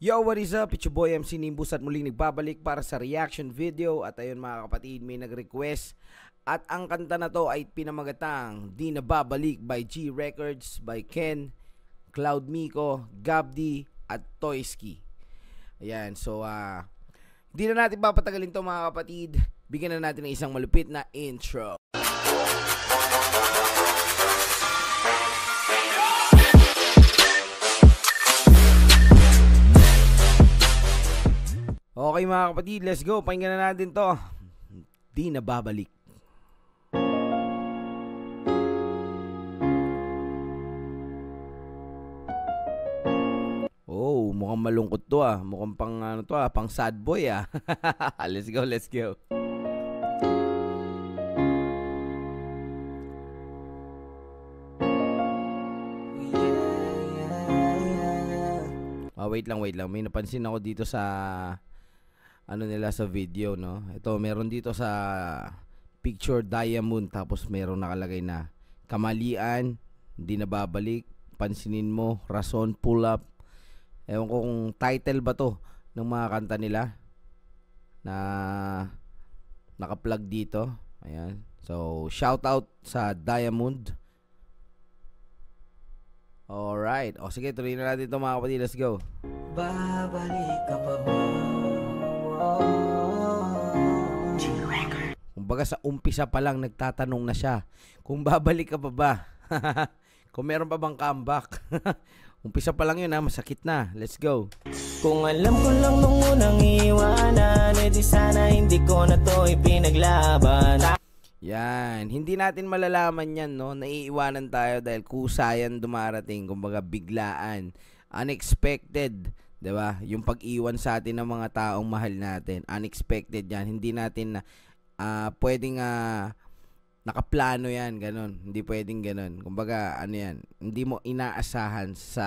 Yo, what is up? It's your boy MC Nimbus at muling nagbabalik para sa reaction video. At ayun mga kapatid, may nag-request. At ang kanta na to ay pinamagatang Di Na Babalik by G Records, by Ken, Cloud Miko, Gabdi at Toyski. Ayan, so hindi na natin papatagalin to mga kapatid. Bigyan na natin ng isang malupit na intro. Okay mga kapatid, let's go. Pakinggan na natin to. Di Na Babalik. Oh, mukhang malungkot to Mukhang pang ano to pang sad boy Let's go, let's go. Wait lang. May napansin ako dito sa ano nila sa video, no? Ito, meron dito sa picture diamond, tapos meron nakalagay na kamalian, di na babalik, pansinin mo, rason, pull up. Ewan ko kung title ba to ng mga kanta nila na naka-plug dito. Ayan. So, shout out sa Diamond. Alright. O sige, tuloy na natin ito mga kapatid. Let's go. Babalik ka pa ba? Kumbaga sa umpisa pa lang nagtatanong na siya kung babalik ka pa ba. Kung meron pa bang comeback. Umpisa pa lang yun masakit na. Let's go. Kung alam ko lang nung unang iwanan, di sana hindi ko na to ipinaglaban. Yan, hindi natin malalaman yan, no? Naiiwanan tayo dahil kusayan dumarating, kumbaga biglaan, unexpected, 'di ba? Yung pag-iwan sa atin ng mga taong mahal natin, unexpected yan. Hindi natin pwedeng nakaplano yan, ganun. Hindi pwedeng ganun. Kumbaga, ano yan, hindi mo inaasahan sa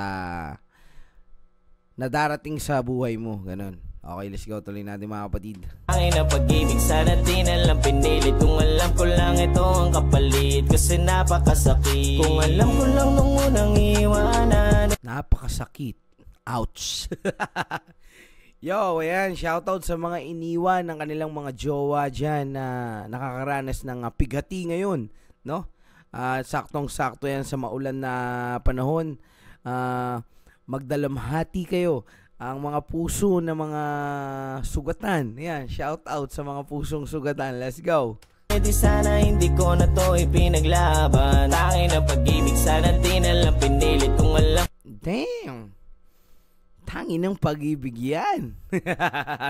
nadarating sa buhay mo, ganun. Okay, let's go. Tuloy natin mga kapatid. Ang ina pag-ibig sana di na lang pinilit. Kung alam ko lang ito ang kapalit, kasi napakasakit. Kung alam ko lang nung unang iwanan. Napakasakit. Ouch. Yo, ayan. Shoutout sa mga iniwan ng kanilang mga jowa dyan na nakakaranas ng pighati ngayon, no? Saktong-sakto yan sa maulan na panahon. Magdalamhati kayo ang mga puso na mga sugatan. Ayan, shout out sa mga pusong sugatan. Let's go. Di sana hindi ko na to ipinaglaban. Tangin na pag-ibig sana di na lang pinilit. Kung alam. Damn. Tangin ng pag-ibig yan.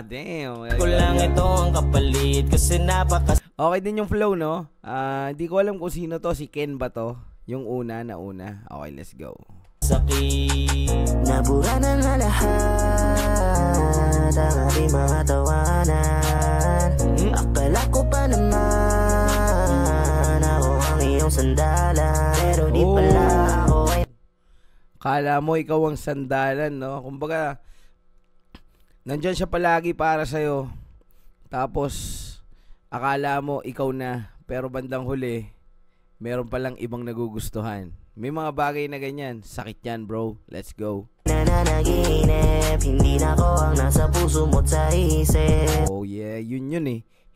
Damn. Ko lang ito ang kapalit, kasi napakas. Okay din yung flow, no? Di ko alam kung sino to. Si Ken ba to? Yung una. Okay, let's go. Sakit. Nabura na nga lahat ang ating mga tawanan. Akala ko pa naman ako ang iyong sandalan, pero di pala ako ay... Kala mo ikaw ang sandalan, no? Kumbaga, nandyan siya palagi para sa'yo. Tapos, akala mo ikaw na, pero bandang huli, meron palang ibang nagugustuhan. May mga bagay na ganyan. Sakit yan, bro. Let's go. Nananaginip, hindi na ako ang nasa puso mo't sa isip. Oh yeah, yun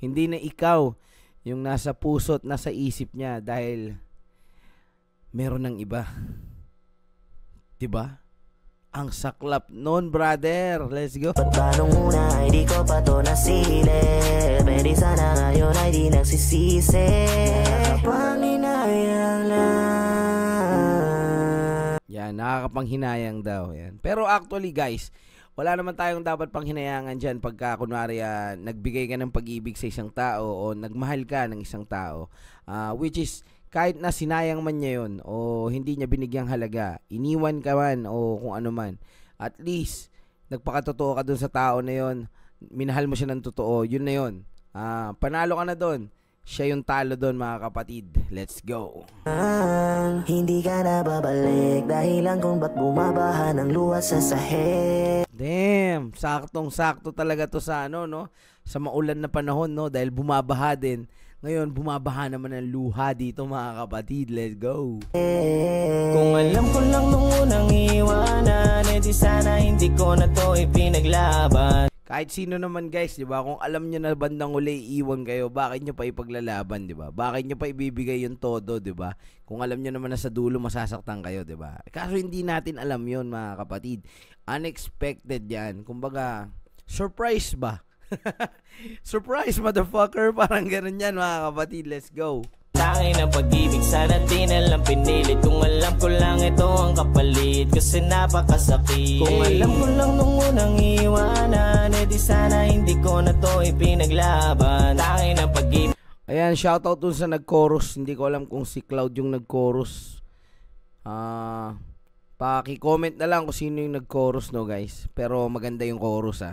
Hindi na ikaw yung nasa puso at nasa isip niya dahil meron ng iba. Diba? Ang saklap nun, brother. Let's go. Ba't ba nung una ay di ko pa to nasilip? Pwede sana ngayon ay di nagsisisi. Nakapanghinayang lang. Yan, nakakapanghinayang daw. Yan. Pero actually, guys, wala naman tayong dapat panghinayangan dyan pagka, kunwari, nagbigay ka ng pag-ibig sa isang tao o nagmahal ka ng isang tao. Which is, kahit na sinayang man niya yun o hindi niya binigyang halaga, iniwan ka man o kung ano man, at least, nagpakatotoo ka dun sa tao na yun, minahal mo siya ng totoo, yun na yun. Panalo ka na dun. Siya yung talo doon mga kapatid. Let's go. Hindi ka na babalik dahilan kung ba't bumabaha ng luha sa sahig. Damn, saktong-sakto talaga to sa ano, no? Sa maulan na panahon, no? Dahil bumabaha din Ngayon, bumabaha naman ng luha dito mga kapatid. Let's go. Kung alam ko lang nung unang iwanan, di sana hindi ko na to ipinaglaban. Kahit sino naman guys, di ba? Kung alam nyo na bandang uli iwan kayo, bakit nyo pa ipaglalaban, di ba? Bakit nyo pa ibibigay yung todo, di ba? Kung alam nyo naman na sa dulo masasaktan kayo, di ba? Kaso hindi natin alam yon mga kapatid. Unexpected yan. Kumbaga, surprise ba? Surprise motherfucker. Parang ganun yan mga kapatid. Let's go. Tangin ang pag-ibig, sana di na lang pinilit. Kung alam ko lang ito ang kapalit, kasi napakasakit. Kung alam ko lang nung unang iwanan, di sana hindi ko na to ipinaglaban. Tangin ang pag-ibig. Ayan, shoutout dun sa nag-chorus. Hindi ko alam kung si Cloud yung nag-chorus. Paki-comment na lang kung sino yung nag-chorus, no guys. Pero maganda yung chorus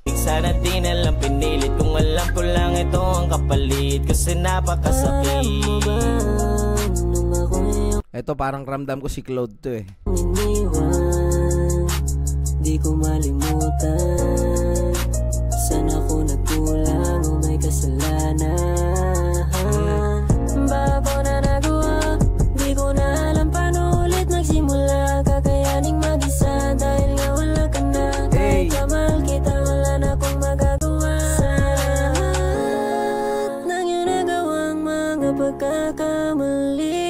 Sana di na lang pinilit. Kung alam ko lang ito ang kapalit, kasi napakasakit. Ito parang ramdam ko si Cloud to Di ko malimutan. Sana ko nagkulang o may kasalanan. Bago na nagawa, di ko na alam paano ulit magsimula. Kakayaning mag-isa dahil nga wala ka na. Kahit kamal kita, wala na akong magagawa. Sa lahat ng iyong nagawang mga pagkakamali,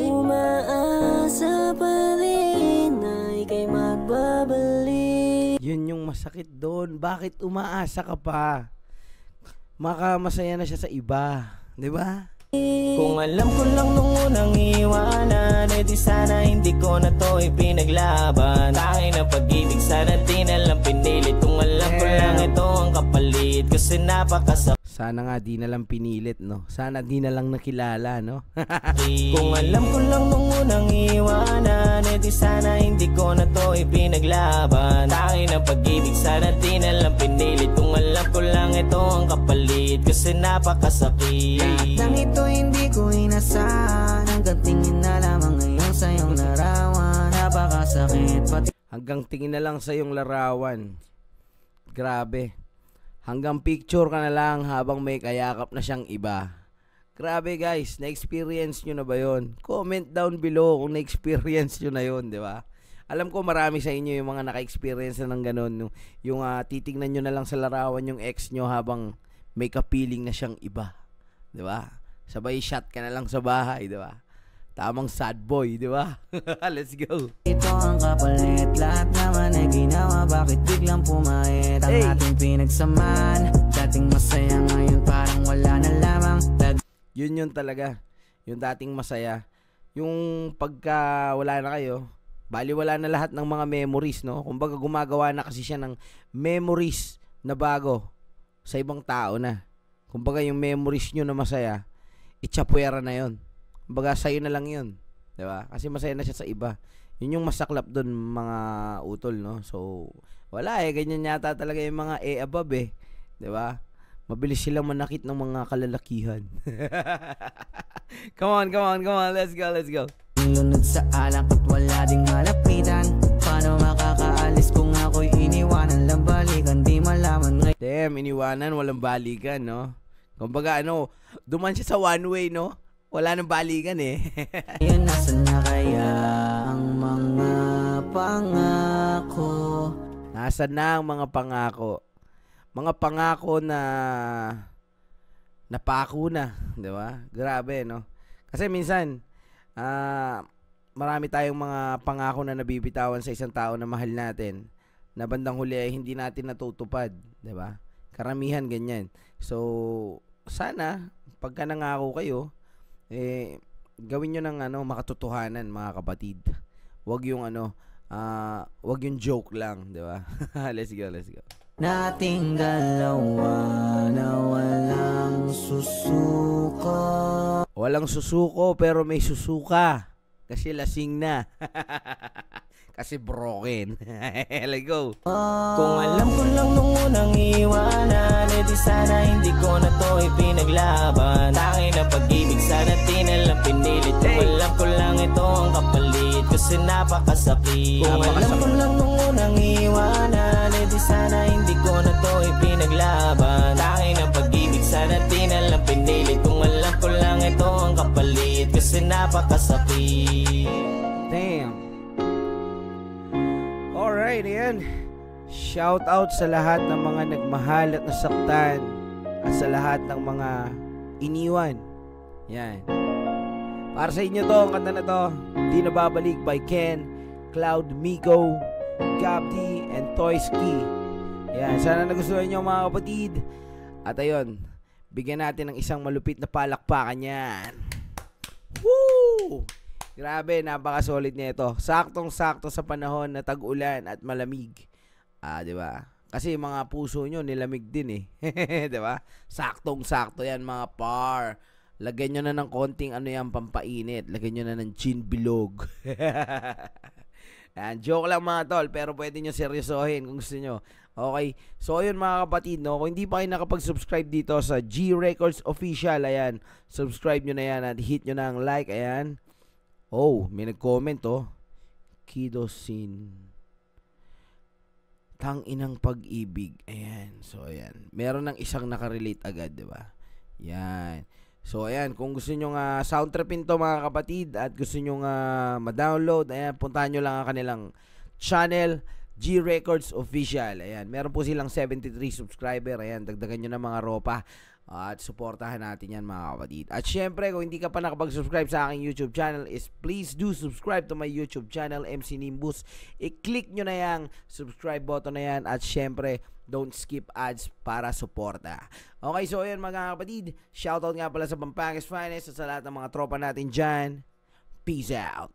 umaasa pa rin na ika'y magbabalik. Yun yung masakit doon. Bakit umaasa ka pa? Masaya na siya sa iba, di ba? Kung alam ko lang nung unang iwanan, di sana hindi ko na to ipinaglaban. Tangin ang pag-ibig, sana di na lang pinilit. Kung alam ko lang ito ang kapalit, kasi napakasakit. Sana nga di na lang pinilit, no? Sana di na lang nakilala, no? Kung alam ko lang nung unang iwanan, di sana hindi ko na to ipinaglaban. Tangin ang pag-ibig, sana di na lang pinilit. Kung alam ko lang ito ang kapalit, kasi napakasakit. Nang ito hindi ko inasahan, hanggang tingin na lamang ngayon sa iyong larawan. Napakasakit pati Hanggang tingin na lang sa iyong larawan. Grabe. Hanggang picture ka na lang habang may kayakap na siyang iba. Grabe guys, na-experience nyo na ba yun? Comment down below kung na-experience nyo na yun, di ba? Alam ko marami sa inyo yung mga naka-experience na ng ganun. Yung titignan nyo na lang sa larawan yung ex nyo habang may kapiling na siyang iba. Di ba? Sabay shot ka na lang sa bahay, di ba? Tamang sad boy, di ba? Let's go. ito ang kapalit. Lahat naman ay ginawa, bakit biglang pumahit? Ang ating pinagsamaan, dating masaya ngayon parang wala na lamang. Yun talaga. Yung dating masaya. Yung pagka wala na kayo, baliwala na lahat ng mga memories, no? Kumbaga gumagawa na kasi siya ng memories na bago sa ibang tao na. Kumbaga yung memories nyo na masaya, itsapuera na yon. Kumbaga sa'yo na lang yun, diba? Kasi masaya na siya sa iba. Yun yung masaklap dun mga utol, no? So wala ganyan yata talaga yung mga above diba? Mabilis silang manakit ng mga kalalakihan. Come on, let's go. Lunod sa alak at wala ding malapitan. Paano makakaalis kung ako'y iniwanan lang balikan? Di malaman ngayon. Damn, iniwanan, walang balikan, no? Kumbaga duman siya sa one way, no? Wala nang balikan Ngayon nasan na kaya ang mga pangako? Nasaan na ang mga pangako? Mga pangako na napako na, di ba? Grabe, no? Kasi minsan, marami tayong mga pangako na nabibitawan sa isang tao na mahal natin, na bandang huli ay hindi natin natutupad, di ba? Karamihan ganyan. So, sana, pagka nangako kayo, gawin nyo ng makatotohanan, mga kapatid. Wag yung wag yung joke lang, di ba? Let's go. Nating dalawa na walang susuko. Walang susuko pero may susuka. Kasi lasing na. Kasi broken. Let's go. Kung alam ko lang nung unang iwanan, di sana hindi ko na to ipinaglaban. Tangin ang pag-ibig, sana di na lang pinilit. Kung alam ko lang ito ang kapalit, kasi napakasakit. Kung alam ko lang nung unang iwanan, di sana hindi ko na to ipinaglaban. Tangin ang pag-ibig, sana di na lang pinilit. Kung napakasakit. Damn. Alright, ayan. Shout out sa lahat ng mga nagmahal at nasaktan, at sa lahat ng mga iniwan. Yan. Para sa inyo to, ang kanta na to, Di Na Babalik by Ken, Cloud, Miko, Gabdi, and Toyski. Yan, sana nagustuhan nyo mga kapatid. At ayun, bigyan natin ng isang malupit na palakpakan yan. Woo! Grabe, napaka-solid nito. Saktong-sakto sa panahon na tag-ulan at malamig. Di ba? Kasi mga puso nyo nilamig din eh. Di ba? Saktong-sakto yan mga par. Lagyan nyo na ng konting pampainit. Lagyan nyo na ng gin bilog. Joke lang mga tol, pero pwede nyo seryosohin kung gusto nyo. Okay, so yun mga kapatid, no? Kung hindi pa kayo nakapag-subscribe dito sa G Records Official, ayan, subscribe nyo na yan at hit nyo na ang like, ayan. Oh, may nag-comment, oh. Kidosin. Tanginang pag-ibig. Ayan, so ayan. Meron ng isang nakarelate agad, di ba? Yan. So ayan, kung gusto nyo sound tripin to mga kapatid at gusto nyo ma-download, ayan, puntahan nyo lang ang kanilang channel, G Records Official. Ayan, meron po silang 73 subscriber. Ayan, dagdagan nyo na mga ropa at suportahan natin yan mga kapatid. At syempre, kung hindi ka pa nakapag-subscribe sa aking YouTube channel, is please do subscribe to my YouTube channel, MC Nimbus. I-click nyo na yung subscribe button na yan. At syempre, don't skip ads para suporta. Okay, so ayan mga kapatid, shoutout nga pala sa Pampanga's Finest at sa lahat ng mga tropa natin dyan. Peace out.